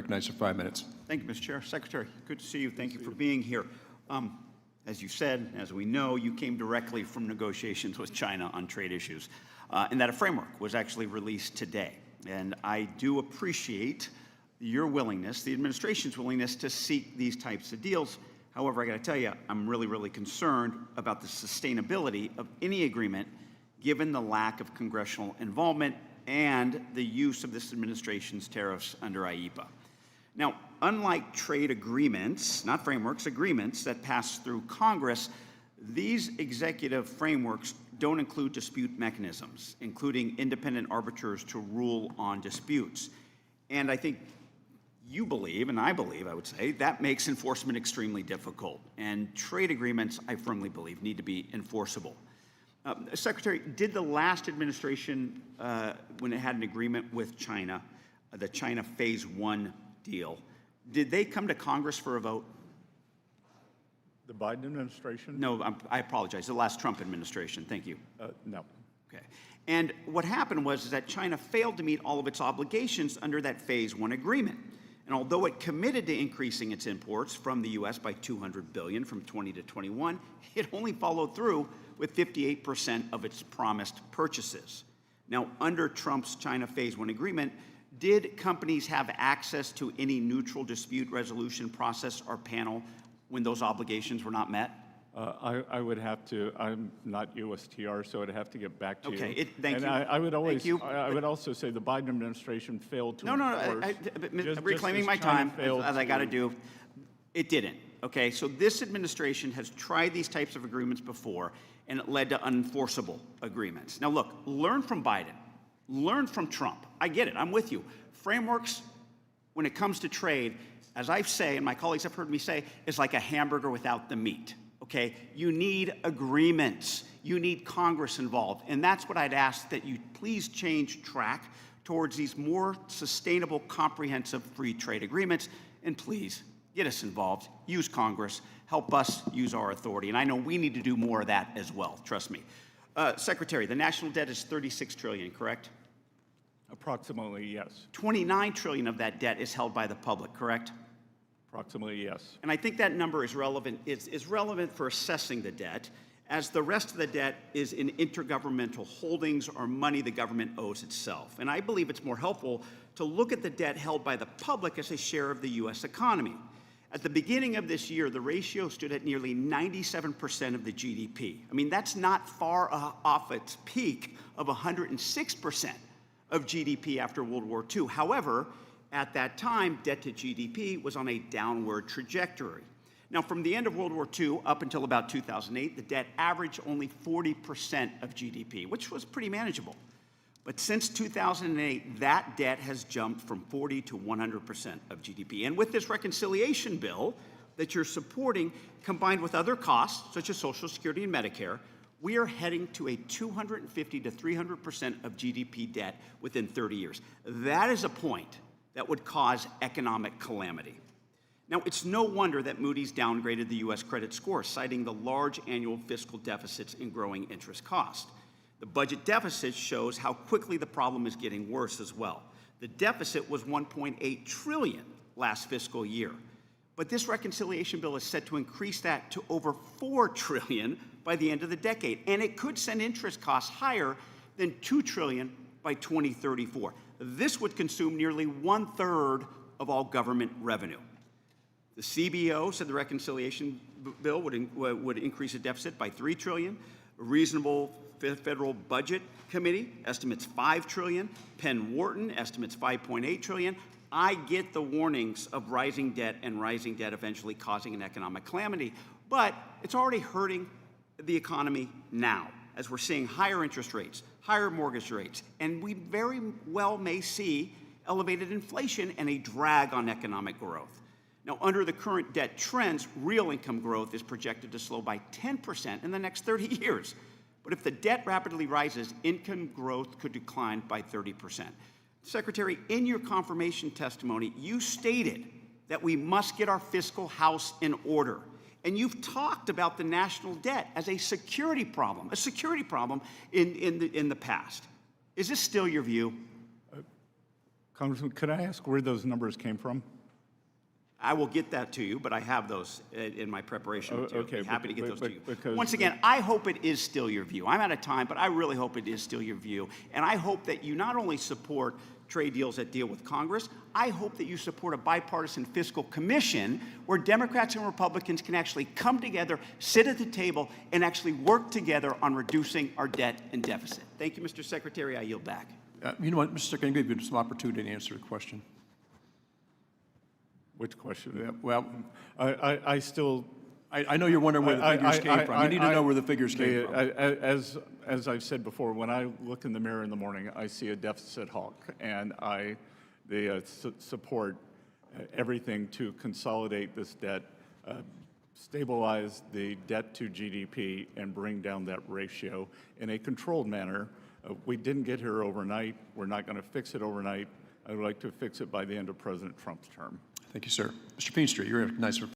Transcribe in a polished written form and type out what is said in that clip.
recognized for 5 minutes. Thank you, Mr. Chair. Secretary, good to see you. Thank you for being here. As you said, as we know, you came directly from negotiations with China on trade issues, and that a framework was actually released today. And I do appreciate your willingness, the administration's willingness, to seek these types of deals. However, I got to tell you, I'm really concerned about the sustainability of any agreement given the lack of congressional involvement and the use of this administration's tariffs under IEEPA. Now, unlike trade agreements, not frameworks, agreements that pass through Congress, these executive frameworks don't include dispute mechanisms, including independent arbiters to rule on disputes. And I think you believe, and I believe, I would say, that makes enforcement extremely difficult. And trade agreements, I firmly believe, need to be enforceable. Secretary, did the last administration, when it had an agreement with China, the China Phase 1 deal, did they come to Congress for a vote? The Biden administration? No, I apologize. The last Trump administration. Thank you. No. Okay. And what happened was that China failed to meet all of its obligations under that Phase 1 agreement. And although it committed to increasing its imports from the U.S. by $200 billion from 20 to 21, it only followed through with 58% of its promised purchases. Now, under Trump's China Phase 1 agreement, did companies have access to any neutral dispute resolution process or panel when those obligations were not met? I would have to. I'm not USTR, so I'd have to get back to you. Okay, thank you. I would always. Thank you. I would also say the Biden administration failed to. No, enforce. reclaiming my time, as I got to do. It didn't. Okay, so this administration has tried these types of agreements before, and it led to unenforceable agreements. Now, look, learn from Biden. Learn from Trump. I get it. I'm with you. Frameworks, when it comes to trade, as I say, and my colleagues have heard me say, is like a hamburger without the meat. Okay? You need agreements. You need Congress involved. And that's what I'd ask, that you please change track towards these more sustainable, comprehensive free trade agreements. And please, get us involved. Use Congress. Help us use our authority. And I know we need to do more of that as well. Trust me. Secretary, the national debt is $36 trillion, correct? Approximately, yes. $29 trillion of that debt is held by the public, correct? Approximately, yes. And I think that number is relevant, is relevant for assessing the debt, as the rest of the debt is in intergovernmental holdings or money the government owes itself. And I believe it's more helpful to look at the debt held by the public as a share of the U.S. economy. At the beginning of this year, the ratio stood at nearly 97% of the GDP. I mean, that's not far off its peak of 106% of GDP after World War II. However, at that time, debt to GDP was on a downward trajectory. Now, from the end of World War II up until about 2008, the debt averaged only 40% of GDP, which was pretty manageable. But since 2008, that debt has jumped from 40 to 100% of GDP. And with this reconciliation bill that you're supporting, combined with other costs, such as Social Security and Medicare, we are heading to a 250 to 300% of GDP debt within 30 years. That is a point that would cause economic calamity. Now, it's no wonder that Moody's downgraded the U.S. credit score, citing the large annual fiscal deficits and growing interest costs. The budget deficit shows how quickly the problem is getting worse as well. The deficit was $1.8 trillion last fiscal year. But this reconciliation bill is set to increase that to over $4 trillion by the end of the decade. And it could send interest costs higher than $2 trillion by 2034. This would consume nearly 1/3 of all government revenue. The CBO said the reconciliation bill would increase the deficit by $3 trillion. A reasonable Federal Budget Committee estimates $5 trillion. Penn Wharton estimates $5.8 trillion. I get the warnings of rising debt and rising debt eventually causing an economic calamity, but it's already hurting the economy now, as we're seeing higher interest rates, higher mortgage rates, and we very well may see elevated inflation and a drag on economic growth. Now, under the current debt trends, real income growth is projected to slow by 10% in the next 30 years. But if the debt rapidly rises, income growth could decline by 30%. Secretary, in your confirmation testimony, you stated that we must get our fiscal house in order. And you've talked about the national debt as a security problem in the past. Is this still your view? Congressman, could I ask where those numbers came from? I will get that to you, but I have those in my preparation material. okay, Happy to get those to you. because- Once again, I hope it is still your view. I'm out of time, but I really hope it is still your view. And I hope that you not only support trade deals that deal with Congress, I hope that you support a bipartisan fiscal commission where Democrats and Republicans can actually come together, sit at the table, and actually work together on reducing our debt and deficit. Thank you, Mr. Secretary. I yield back. You know what, Mr. Secretary, I'm going to give you some opportunity to answer the question. Which question? Yeah, well, I still. I know you're wondering where the figures came from. You need to know where the figures came from. As I've said before, when I look in the mirror in the morning, I see a deficit hawk, and they support everything to consolidate this debt, stabilize the debt to GDP, and bring down that ratio in a controlled manner. We didn't get here overnight. We're not going to fix it overnight. I would like to fix it by the end of President Trump's term. Thank you, sir. Mr. Feenstra, you're recognized for